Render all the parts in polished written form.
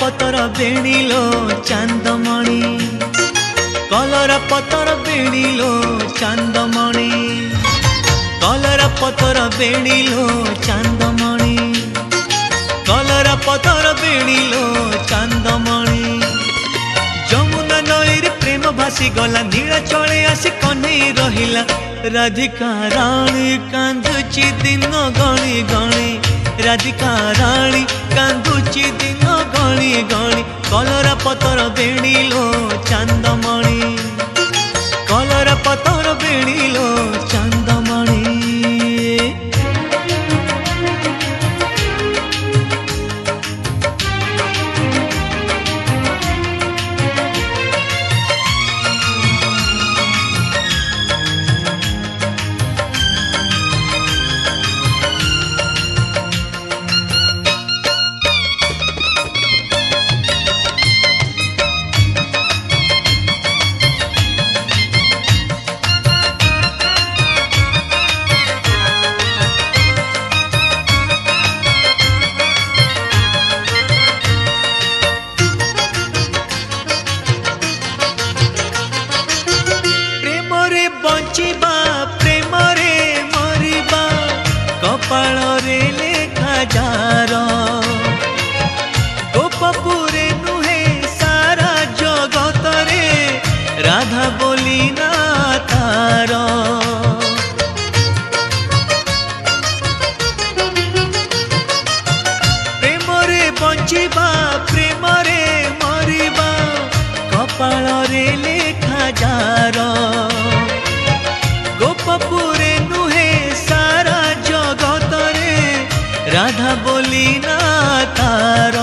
पतर बेणीलो चांदमणि कलरा पतर बेणीलो चांदमणि कलरा पतर बेणीलो चांदमणि कलरा पतर बेणीलो चांदमणि जमुना नईर प्रेम भासी गला नीला चले आसी कन्हई रहिला राधिका रानी कांदुची दिन गणी गणी राधिका रानी कांदुची दिन गणी गणी कलरा पतर बेणीलो चांदमणि कलरा पतर बेणीलो चांदमणि बंचिबा प्रेम रे मरिबा कपाल रे लेखा जार गोपपुरे नुहे सारा जगत रे राधा बोली ना तार प्रेम रे बंचिबा प्रेम रे मरिबा कपाल रे लेखा जार गोपपुरे नुहे सारा जगत रे राधा बोली ना तार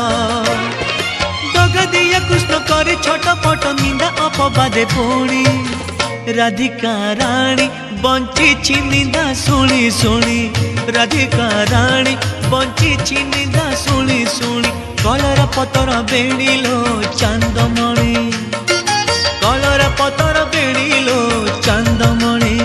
दगा दिया कृष्ण करे छोट पट निंदा अपवादे पुणी राधिका रानी बंची निंदा शुणी शुणी राधिका रानी बंची निंदा शुणी शुणी कलरा पतर बेणीलो चांदमणि कलरा पतर बेणीलो चांदमणि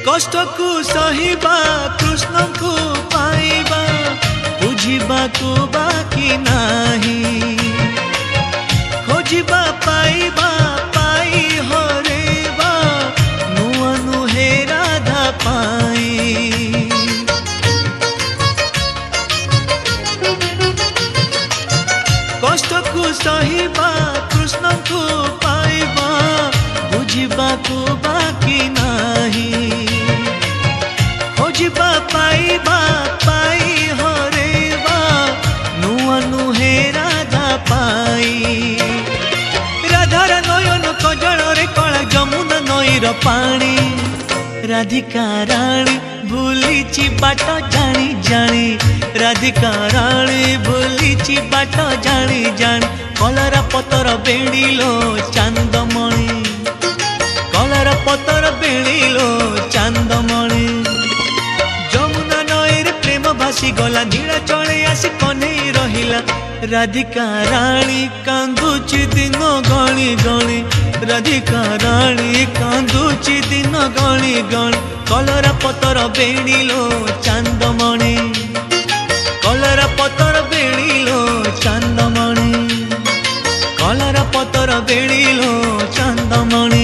कष्ट को सहिबा कृष्ण को पाइबा बुझिबा को बाकी नाही खोजिबा पाइबा पाई हरेबा नुआ नुहे राधा पाई कष्ट को सहिबा कृष्ण को पाइबा बुझिबा को बाकी नाही खोजिबा पाइबा पाई हरेबा नुआ नुहे राधा पाई राधार नयन कजल रे कला जमुना नईर पानी राधिका रानी भूलिची बाट जानी जानी राधिका रानी भूलिची बाट जानी जानी कलरा पतर बेणीलो चांदमणि कलरा पतर बेणीलो चांदमणि जमुना नईर प्रेम भासी गला नीला चले आसी कन्हई रहिला राधिका रानी कांदुची दिन गणी गणी राधिका रानी कांदुची दिन गणी गणी कलरा पतर बेणीलो चांदमणि कलरा पतर बेणीलो चांदमणि कलरा पतर बेणीलो चांदमणि।